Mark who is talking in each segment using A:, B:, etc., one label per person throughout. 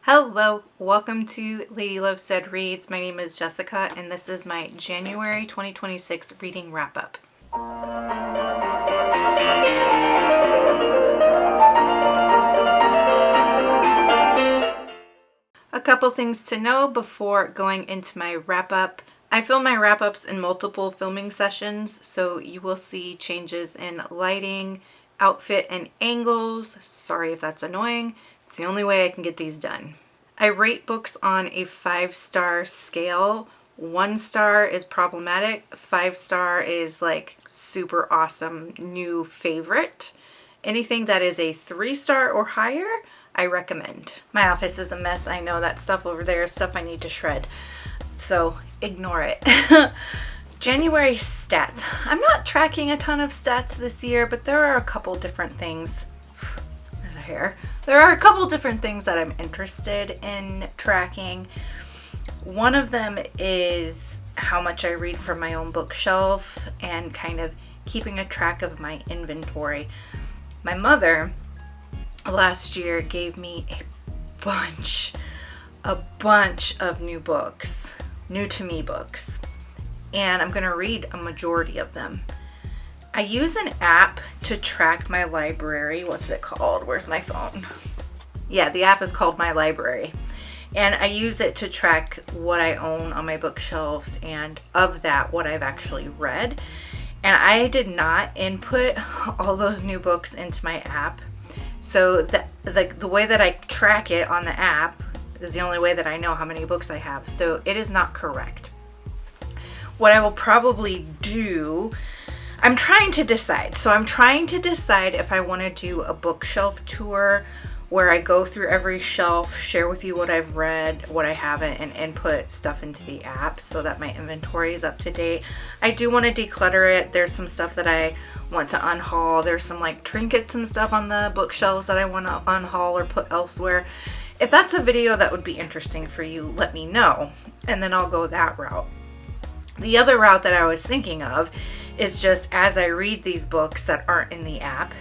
A: Hello, welcome to Lady Love Said Reads. My name is Jessica and this is my January 2026 reading wrap-up. A couple things to know before going into my wrap-up. I film my wrap-ups in multiple filming sessions, so you will see changes in lighting, outfit, and angles. Sorry if that's annoying. It's the only way I can get these done. I rate books on a 5-star scale. 1 star is problematic. 5-star is like super awesome, new favorite. Anything that is a 3-star or higher, I recommend. My office is a mess. I know that stuff over there is stuff I need to shred. So ignore it. January stats. I'm not tracking a ton of stats this year, but there are a couple different things. There are a couple different things that I'm interested in tracking. One of them is how much I read from my own bookshelf and kind of keeping a track of my inventory. My mother last year gave me a bunch of new books, new to me books, and I'm going to read a majority of them. I use an app to track my library. What's it called? Where's my phone? Yeah, the app is called My Library. And I use it to track what I own on my bookshelves and of that, what I've actually read. And I did not input all those new books into my app. So the way that I track it on the app is the only way that I know how many books I have. So it is not correct. What I will probably do, I'm trying to decide. So I'm trying to decide if I want to do a bookshelf tour where I go through every shelf, share with you what I've read, what I haven't, and input stuff into the app so that my inventory is up to date. I do want to declutter it. There's some stuff that I want to unhaul. There's some like trinkets and stuff on the bookshelves that I want to unhaul or put elsewhere. If that's a video that would be interesting for you, let me know, and then I'll go that route. The other route that I was thinking of is just as I read these books that aren't in the app,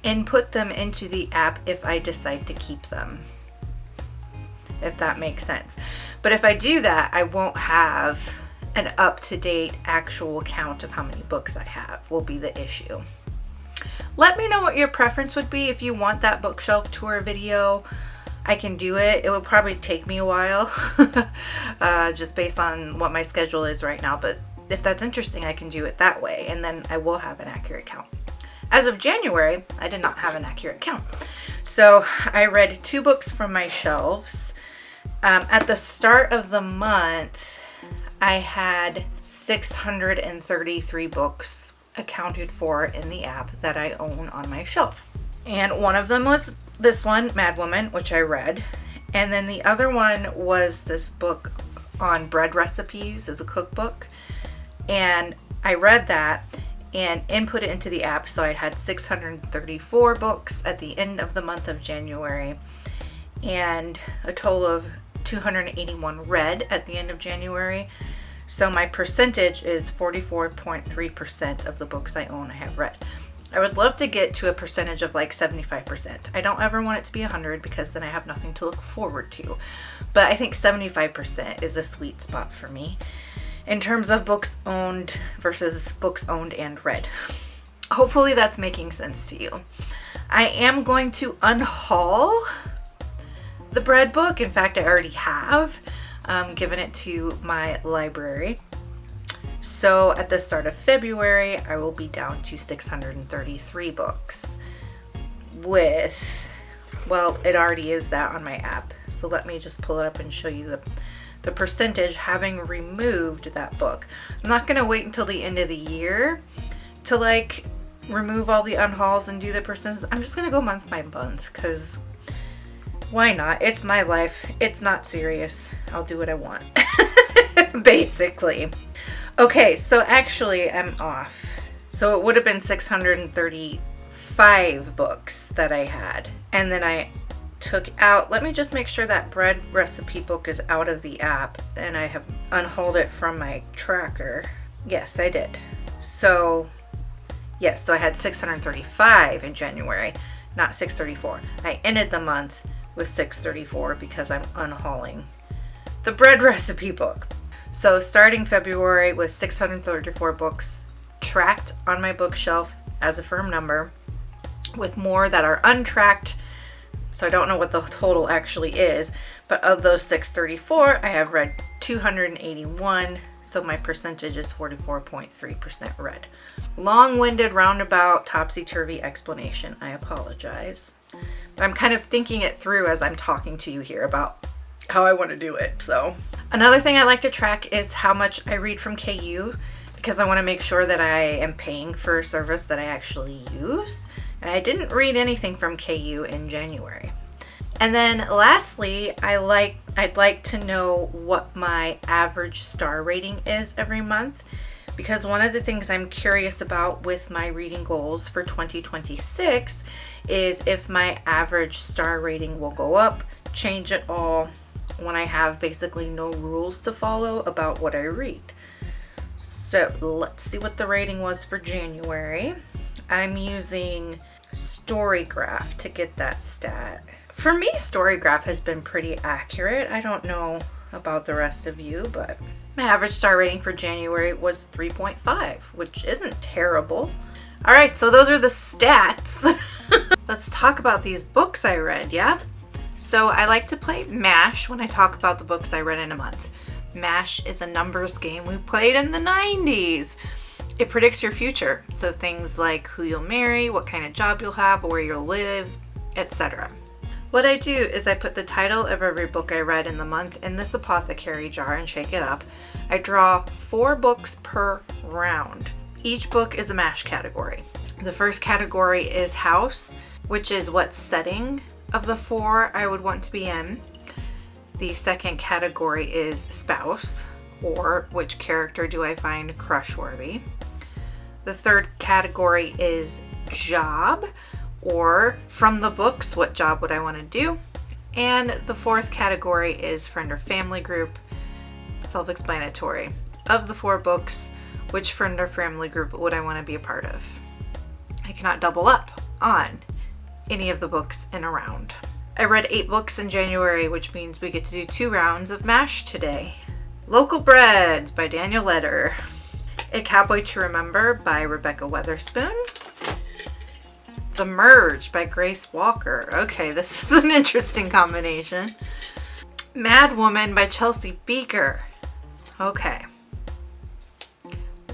A: input them into the app if I decide to keep them, if that makes sense. But if I do that, I won't have an up-to-date actual count of how many books I have, will be the issue. Let me know what your preference would be. If you want that bookshelf tour video, I can do it. It would probably take me a while just based on what my schedule is right now, but if that's interesting, I can do it that way, and then I will have an accurate count. As of January, I did not have an accurate count. So I read 2 books from my shelves. At the start of the month, I had 633 books accounted for in the app that I own on my shelf. And one of them was this one, Madwoman, which I read. And then the other one was this book on bread recipes. It's a cookbook. And I read that and input it into the app, so I had 634 books at the end of the month of January and a total of 281 read at the end of January. So my percentage is 44.3% of the books I own I have read. I would love to get to a percentage of like 75%. I don't ever want it to be 100 because then I have nothing to look forward to. But I think 75% is a sweet spot for me in terms of books owned versus books owned and read. Hopefully that's making sense to you. I am going to unhaul the bread book. In fact, I already have given it to my library. So at the start of February, I will be down to 633 books with, well, it already is that on my app. So let me just pull it up and show you the percentage having removed that book. I'm not going to wait until the end of the year to like remove all the unhauls and do the percentages. I'm just going to go month by month because why not? It's my life. It's not serious. I'll do what I want. Basically. Okay, so actually I'm off. So it would have been 635 books that I had. And then I took out, let me just make sure that bread recipe book is out of the app and I have unhauled it from my tracker. Yes, I did. So yes, so I had 635 in January, not 634. I ended the month with 634 because I'm unhauling the bread recipe book. So starting February with 634 books tracked on my bookshelf as a firm number, with more that are untracked. So I don't know what the total actually is, but of those 634, I have read 281. So my percentage is 44.3% read. Long-winded, roundabout, topsy-turvy explanation. I apologize. But I'm kind of thinking it through as I'm talking to you here about how I want to do it. So another thing I like to track is how much I read from KU, because I want to make sure that I am paying for a service that I actually use. And I didn't read anything from KU in January. And then lastly, I'd like to know what my average star rating is every month, because one of the things I'm curious about with my reading goals for 2026 is if my average star rating will go up, change at all, when I have basically no rules to follow about what I read. So let's see what the rating was for January. I'm using Storygraph to get that stat. For me, Storygraph has been pretty accurate. I don't know about the rest of you, but my average star rating for January was 3.5, which isn't terrible. All right, so those are the stats. Let's talk about these books I read, yeah? So I like to play MASH when I talk about the books I read in a month. MASH is a numbers game we played in the 90s. It predicts your future. So things like who you'll marry, what kind of job you'll have, where you'll live, etc. What I do is I put the title of every book I read in the month in this apothecary jar and shake it up. I draw 4 books per round. Each book is a MASH category. The first category is house, which is what setting of the 4 I would want to be in. The second category is spouse, or which character do I find crush-worthy. The third category is job, or from the books, what job would I want to do? And the fourth category is friend or family group, self-explanatory. Of the 4 books, which friend or family group would I want to be a part of? I cannot double up on any of the books in a round. I read 8 books in January, which means we get to do 2 rounds of MASH today. Local Breads by Daniel Letter. A Cowboy to Remember by Rebekah Weatherspoon. The Merge by Grace Walker. Okay, this is an interesting combination. Madwoman by Chelsea Bieker. Okay.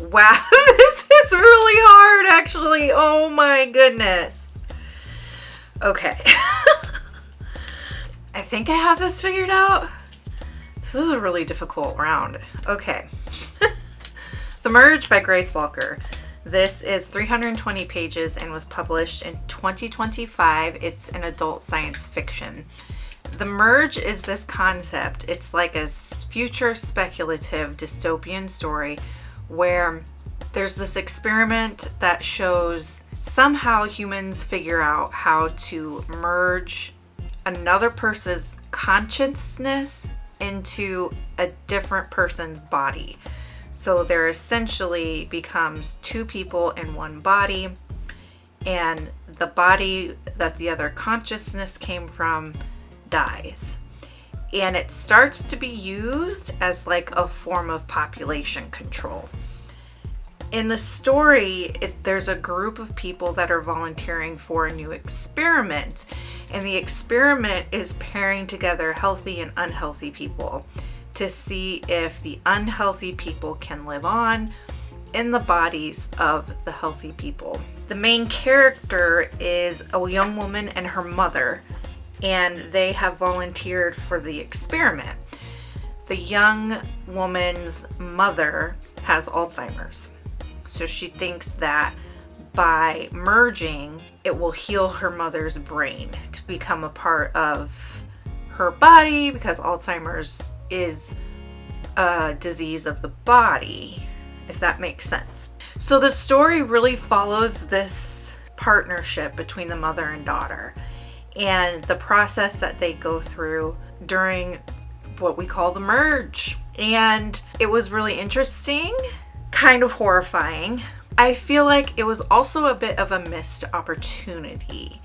A: Wow, this is really hard, actually. Oh my goodness. Okay. I think I have this figured out. This is a really difficult round. Okay. The Merge by Grace Walker. This is 320 pages and was published in 2025. It's an adult science fiction. The Merge is this concept. It's like a future speculative dystopian story where there's this experiment that shows somehow humans figure out how to merge another person's consciousness into a different person's body. So there essentially becomes 2 people in one body, and the body that the other consciousness came from dies. And it starts to be used as like a form of population control. In the story, there's a group of people that are volunteering for a new experiment, and the experiment is pairing together healthy and unhealthy people to see if the unhealthy people can live on in the bodies of the healthy people. The main character is a young woman and her mother, and they have volunteered for the experiment. The young woman's mother has Alzheimer's. So she thinks that by merging, it will heal her mother's brain to become a part of her body, because Alzheimer's is a disease of the body, if that makes sense. So the story really follows this partnership between the mother and daughter and the process that they go through during what we call the merge. And it was really interesting, kind of horrifying. I feel like it was also a bit of a missed opportunity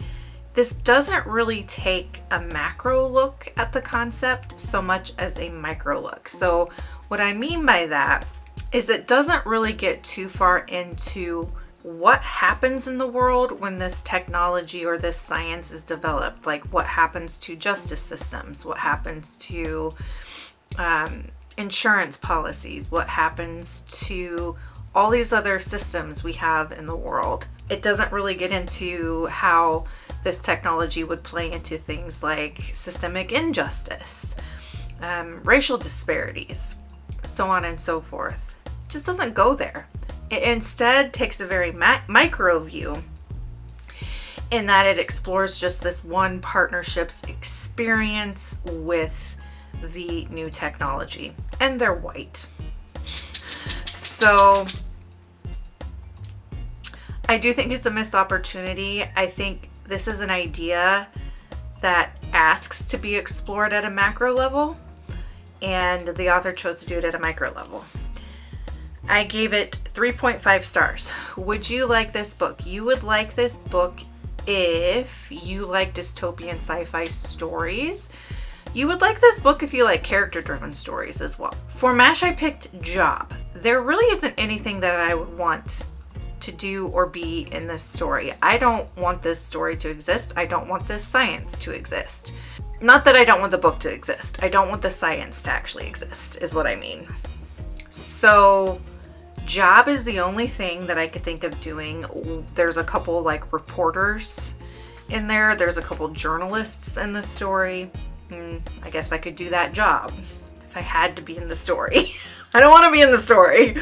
A: This doesn't really take a macro look at the concept so much as a micro look. So what I mean by that is it doesn't really get too far into what happens in the world when this technology or this science is developed. Like what happens to justice systems, what happens to insurance policies, what happens to all these other systems we have in the world. It doesn't really get into how this technology would play into things like systemic injustice, racial disparities, so on and so forth. It just doesn't go there. It instead takes a very micro view in that it explores just this one partnership's experience with the new technology. And they're white. So I do think it's a missed opportunity. I think this is an idea that asks to be explored at a macro level, and the author chose to do it at a micro level. I gave it 3.5 stars. Would you like this book? You would like this book if you like dystopian sci-fi stories. You would like this book if you like character-driven stories as well. For MASH, I picked Job. There really isn't anything that I would want to do or be in this story. I don't want this story to exist. I don't want this science to exist. Not that I don't want the book to exist. I don't want the science to actually exist, is what I mean. So Job is the only thing that I could think of doing. There's a couple like reporters in there. There's a couple journalists in the story. I guess I could do that job if I had to be in the story. I don't want to be in the story.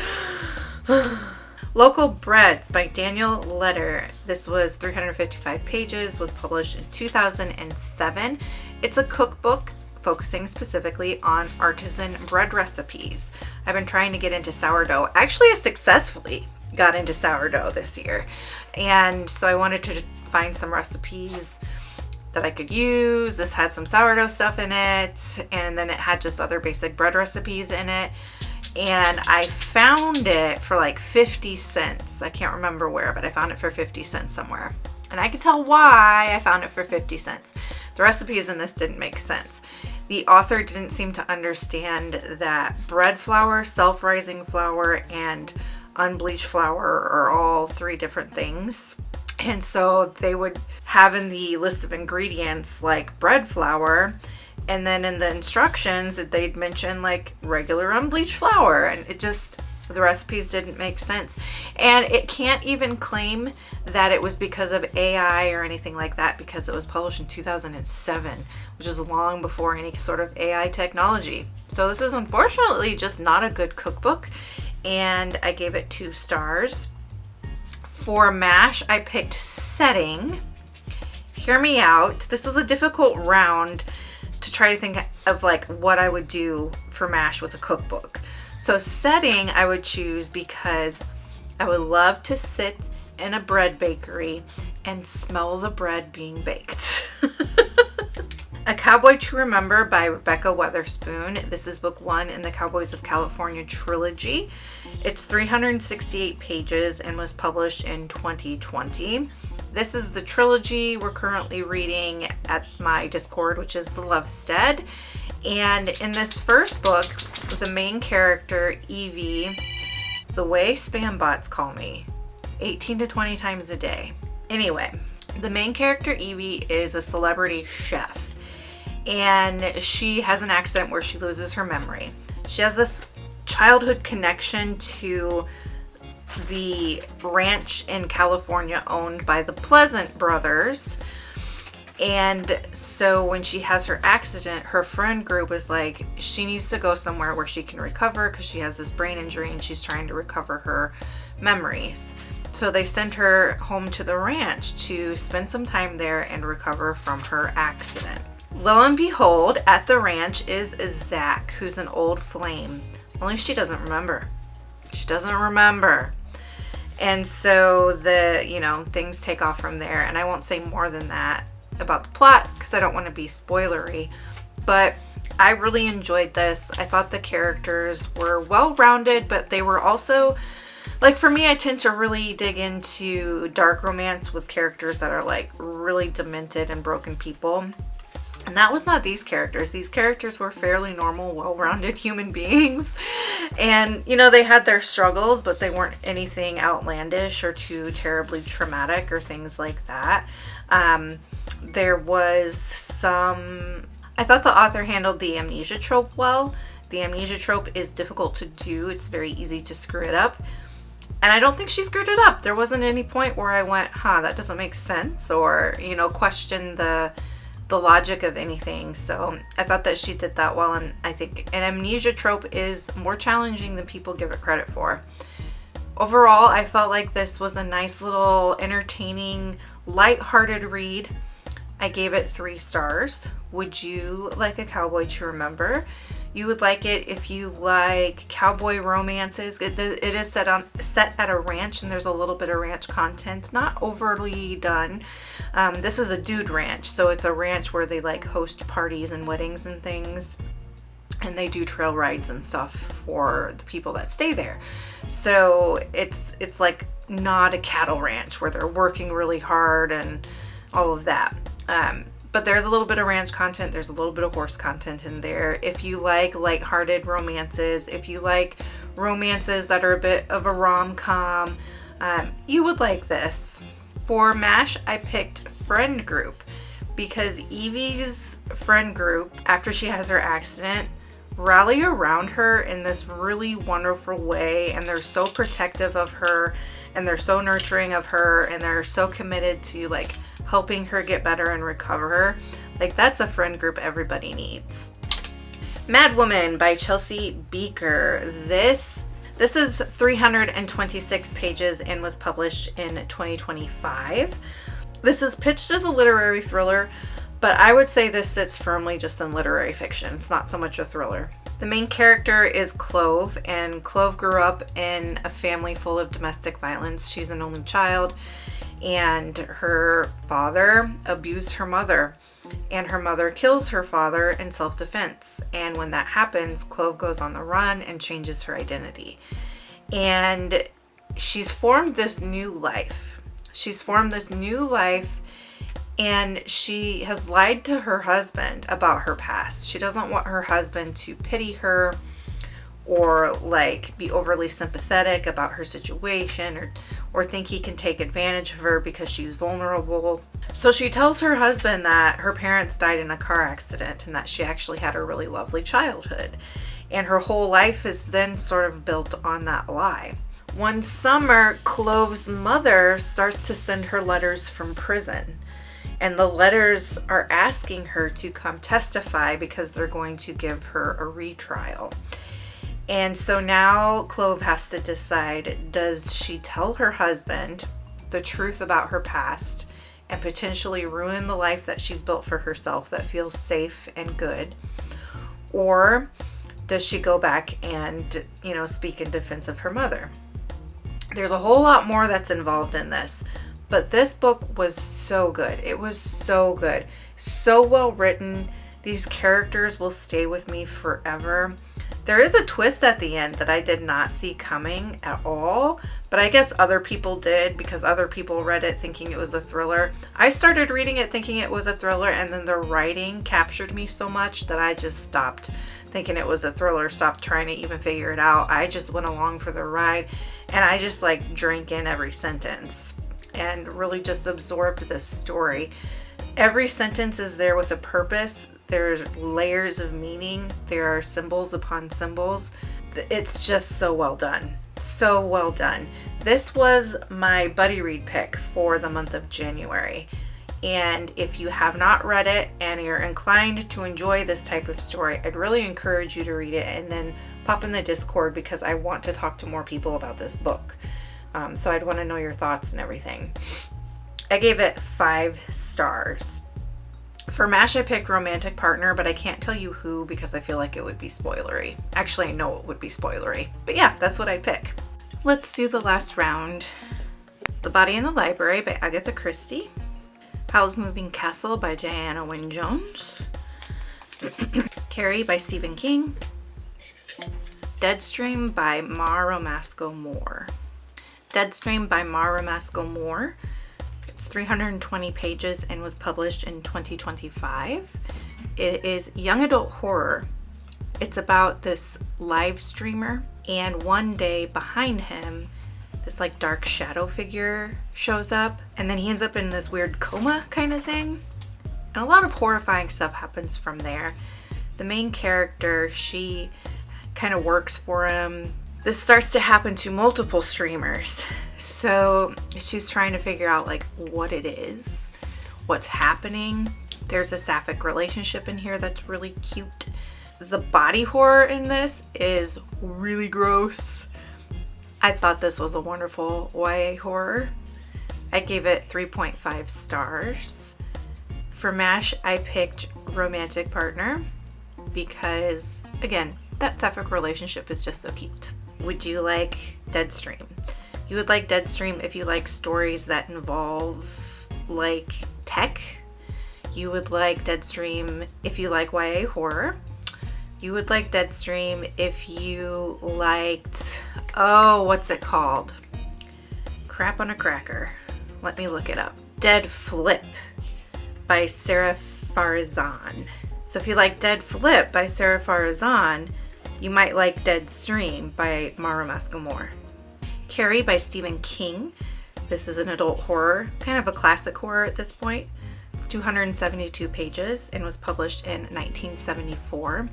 A: Local Breads by Daniel Letter. This was 355 pages, was published in 2007. It's a cookbook focusing specifically on artisan bread recipes. I've been trying to get into sourdough. Actually, I successfully got into sourdough this year. And so I wanted to find some recipes that I could use. This had some sourdough stuff in it, and then it had just other basic bread recipes in it. And I found it for like 50 cents. I can't remember where, but I found it for 50 cents somewhere. And I can tell why I found it for 50 cents. The recipes in this didn't make sense. The author didn't seem to understand that bread flour, self-rising flour, and unbleached flour are all three different things. And so they would have in the list of ingredients like bread flour, and then in the instructions they'd mention like regular unbleached flour, and it just, the recipes didn't make sense. And it can't even claim that it was because of AI or anything like that, because it was published in 2007, which is long before any sort of AI technology. So this is unfortunately just not a good cookbook, and I gave it 2 stars. For MASH, I picked Setting. Hear me out. This was a difficult round to try to think of like what I would do for MASH with a cookbook. So Setting I would choose because I would love to sit in a bread bakery and smell the bread being baked. A Cowboy to Remember by Rebekah Weatherspoon. This is book 1 in the Cowboys of California trilogy. It's 368 pages and was published in 2020. This is the trilogy we're currently reading at my Discord, which is the Lovestead. And in this first book, the main character, Evie, the way spam bots call me, 18 to 20 times a day. Anyway, the main character, Evie, is a celebrity chef. And she has an accident where she loses her memory. She has this childhood connection to the ranch in California owned by the Pleasant brothers. And so when she has her accident, her friend group is like, she needs to go somewhere where she can recover because she has this brain injury and she's trying to recover her memories. So they sent her home to the ranch to spend some time there and recover from her accident. Lo and behold, at the ranch is Zach, who's an old flame. Only she doesn't remember. She doesn't remember. And so things take off from there. And I won't say more than that about the plot because I don't want to be spoilery. But I really enjoyed this. I thought the characters were well-rounded, but they were also Like for me, I tend to really dig into dark romance with characters that are like really demented and broken people. And that was not these characters. These characters were fairly normal, well-rounded human beings. And, you know, they had their struggles, but they weren't anything outlandish or too terribly traumatic or things like that. There was some... I thought the author handled the amnesia trope well. The amnesia trope is difficult to do. It's very easy to screw it up. And I don't think she screwed it up. There wasn't any point where I went, that doesn't make sense, or, you know, question the logic of anything. So I thought that she did that well, and I think an amnesia trope is more challenging than people give it credit for. Overall, I felt like this was a nice little entertaining, light-hearted read. I gave it 3 stars. Would you like a cowboy to remember? You would like it if you like cowboy romances. It is set at a ranch, and there's a little bit of ranch content, not overly done. This is a dude ranch, so it's a ranch where they like host parties and weddings and things, and they do trail rides and stuff for the people that stay there. So it's like not a cattle ranch where they're working really hard and all of that. But there's a little bit of ranch content. There's a little bit of horse content in there. If you like lighthearted romances, if you like romances that are a bit of a rom-com, you would like this. For MASH, I picked Friend Group because Evie's friend group, after she has her accident, rally around her in this really wonderful way, and they're so protective of her, and they're so nurturing of her, and they're so committed to like helping her get better and recover. Like, that's a friend group everybody needs. Madwoman by Chelsea Bieker. This is 326 pages and was published in 2025. This is pitched as a literary thriller, but I would say this sits firmly just in literary fiction. It's not so much a thriller. The main character is Clove, and Clove grew up in a family full of domestic violence. She's an only child, and her father abused her mother, and her mother kills her father in self-defense. And when that happens, Clove goes on the run and changes her identity. And she's formed this new life. And she has lied to her husband about her past. She doesn't want her husband to pity her or like be overly sympathetic about her situation or think he can take advantage of her because she's vulnerable. So she tells her husband that her parents died in a car accident and that she actually had a really lovely childhood. And her whole life is then sort of built on that lie. One summer, Clove's mother starts to send her letters from prison. And the letters are asking her to come testify because they're going to give her a retrial. And so now Clove has to decide, does she tell her husband the truth about her past and potentially ruin the life that she's built for herself that feels safe and good? Or does she go back and, speak in defense of her mother? There's a whole lot more that's involved in this. But this book was so good. It was so good. So well written. These characters will stay with me forever. There is a twist at the end that I did not see coming at all, but I guess other people did because other people read it thinking it was a thriller. I started reading it thinking it was a thriller, and then the writing captured me so much that I just stopped thinking it was a thriller, stopped trying to even figure it out. I just went along for the ride, and I just drank in every sentence and really just absorbed this story. Every sentence is there with a purpose. There's layers of meaning. There are symbols upon symbols. It's just so well done. So well done. This was my buddy read pick for the month of January. And if you have not read it and you're inclined to enjoy this type of story, I'd really encourage you to read it and then pop in the Discord because I want to talk to more people about this book. So I'd want to know your thoughts and everything. I gave it 5 stars. For MASH, I picked romantic partner, but I can't tell you who because I feel like it would be spoilery. Actually, I know it would be spoilery. But yeah, that's what I'd pick. Let's do the last round. The Body in the Library by Agatha Christie. Howl's Moving Castle by Diana Wynne Jones. Carrie by Stephen King. Deadstream by Mar Romasco-Moore. Deadstream by Mar Romasco-Moore. It's 320 pages and was published in 2025. It is young adult horror. It's about this live streamer, and one day behind him, this like dark shadow figure shows up, and then he ends up in this weird coma kind of thing. And a lot of horrifying stuff happens from there. The main character, she kind of works for him. This starts to happen to multiple streamers. So she's trying to figure out like what it is, what's happening. There's a sapphic relationship in here that's really cute. The body horror in this is really gross. I thought this was a wonderful YA horror. I gave it 3.5 stars. For MASH, I picked Romantic Partner because, again, that sapphic relationship is just so cute. Would you like Deadstream? You would like Deadstream if you like stories that involve like tech. You would like Deadstream if you like YA horror. You would like Deadstream if you liked, oh, what's it called? Crap on a Cracker. Let me look it up. Dead Flip by Sarah Farizan. So if you like Dead Flip by Sarah Farizan, you might like Deadstream by Mar Romasco-Moore. Carrie by Stephen King. This is an adult horror, kind of a classic horror at this point. It's 272 pages and was published in 1974.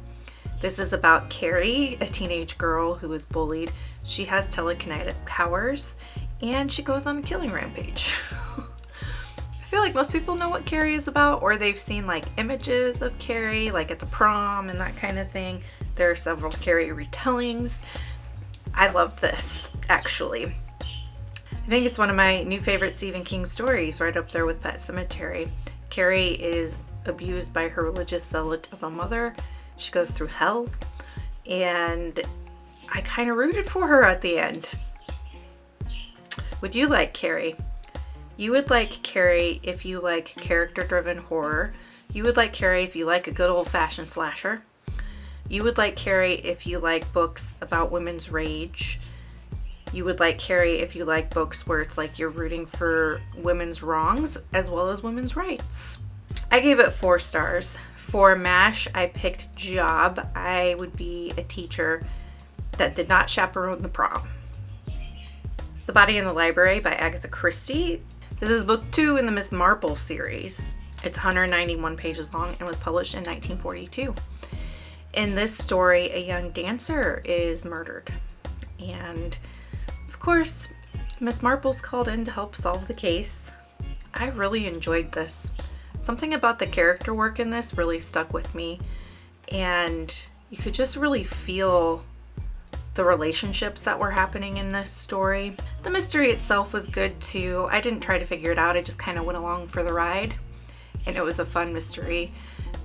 A: This is about Carrie, a teenage girl who is bullied. She has telekinetic powers and she goes on a killing rampage. I feel like most people know what Carrie is about, or they've seen like images of Carrie, like at the prom and that kind of thing. There are several Carrie retellings. I love this, actually. I think it's one of my new favorite Stephen King stories, right up there with Pet Sematary. Carrie is abused by her religious zealot of a mother. She goes through hell, and I kind of rooted for her at the end. Would you like Carrie? You would like Carrie if you like character-driven horror. You would like Carrie if you like a good old-fashioned slasher. You would like Carrie if you like books about women's rage. You would like Carrie if you like books where it's like you're rooting for women's wrongs as well as women's rights. I gave it 4 stars. For MASH, I picked Job. I would be a teacher that did not chaperone the prom. The Body in the Library by Agatha Christie. This is book 2 in the Miss Marple series. It's 191 pages long and was published in 1942. In this story, a young dancer is murdered. And of course, Miss Marple's called in to help solve the case. I really enjoyed this. Something about the character work in this really stuck with me, and you could just really feel the relationships that were happening in this story. The mystery itself was good too. I didn't try to figure it out. I just kind of went along for the ride, and it was a fun mystery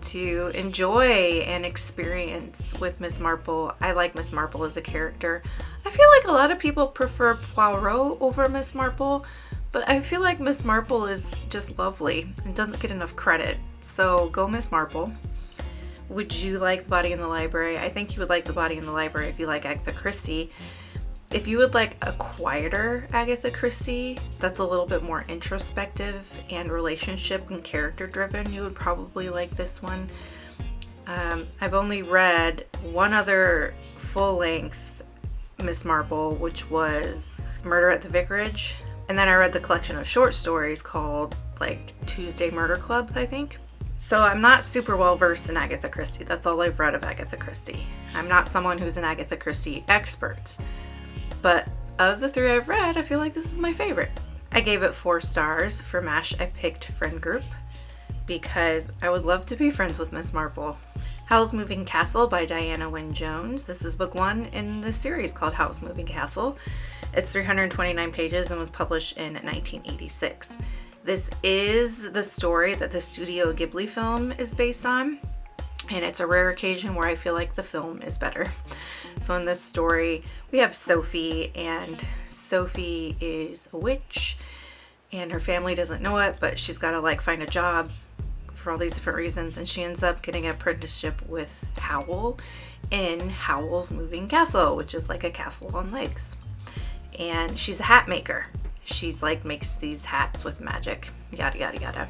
A: to enjoy and experience with Miss Marple. I like Miss Marple as a character. I feel like a lot of people prefer Poirot over Miss Marple, but I feel like Miss Marple is just lovely and doesn't get enough credit. So go Miss Marple. Would you like The Body in the Library? I think you would like The Body in the Library if you like Agatha Christie. If you would like a quieter Agatha Christie that's a little bit more introspective and relationship and character driven, you would probably like this one. I've only read one other full-length Miss Marple, which was Murder at the Vicarage. And then I read the collection of short stories called like Tuesday Murder Club, I think. So I'm not super well versed in Agatha Christie. That's all I've read of Agatha Christie. I'm not someone who's an Agatha Christie expert. But of the 3 I've read, I feel like this is my favorite. I gave it 4 stars. For MASH, I picked Friend Group because I would love to be friends with Miss Marple. Howl's Moving Castle by Diana Wynne Jones. This is book 1 in the series called Howl's Moving Castle. It's 329 pages and was published in 1986. This is the story that the Studio Ghibli film is based on, and it's a rare occasion where I feel like the film is better. So in this story, we have Sophie, and Sophie is a witch, and her family doesn't know it, but she's got to like find a job for all these different reasons, and she ends up getting an apprenticeship with Howl in Howl's Moving Castle, which is like a castle on legs. and she's a hat maker. She's like makes these hats with magic, yada yada yada.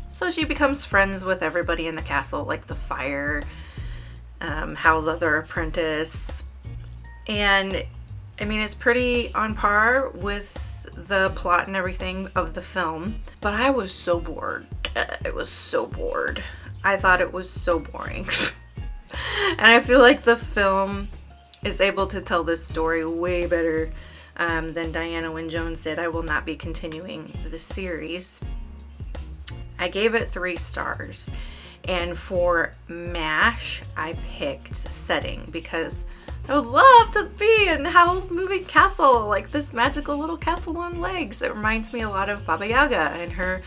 A: So she becomes friends with everybody in the castle, like the fire, Howl's other apprentice, and I mean, it's pretty on par with the plot and everything of the film, but I was so bored. I was so bored. I thought it was so boring. And I feel like the film is able to tell this story way better than Diana Wynne Jones did. I will not be continuing the series. I gave it 3 stars. And for MASH, I picked setting because I would love to be in Howl's moving castle, like this magical little castle on legs. It reminds me a lot of Baba Yaga and her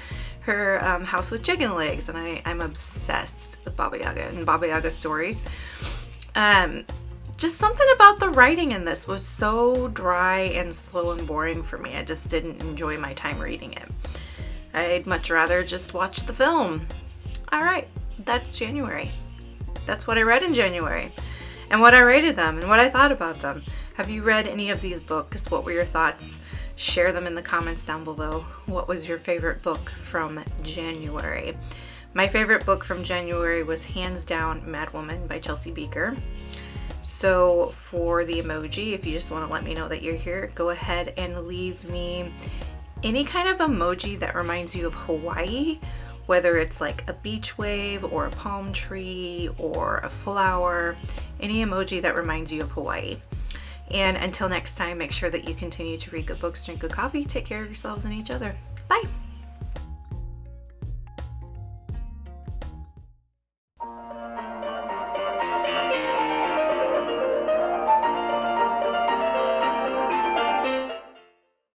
A: house with chicken legs, and I'm obsessed with Baba Yaga and Baba Yaga stories. Just something about the writing in this was so dry and slow and boring for me. I just didn't enjoy my time reading it. I'd much rather just watch the film. All right, that's January. That's what I read in January, and what I rated them, and what I thought about them. Have you read any of these books? What were your thoughts? Share them in the comments down below. What was your favorite book from January? My favorite book from January was hands down Madwoman by Chelsea Bieker. So for the emoji, if you just want to let me know that you're here, go ahead and leave me any kind of emoji that reminds you of Hawaii, whether it's like a beach wave or a palm tree or a flower, any emoji that reminds you of Hawaii. And until next time, make sure that you continue to read good books, drink good coffee, take care of yourselves and each other. Bye.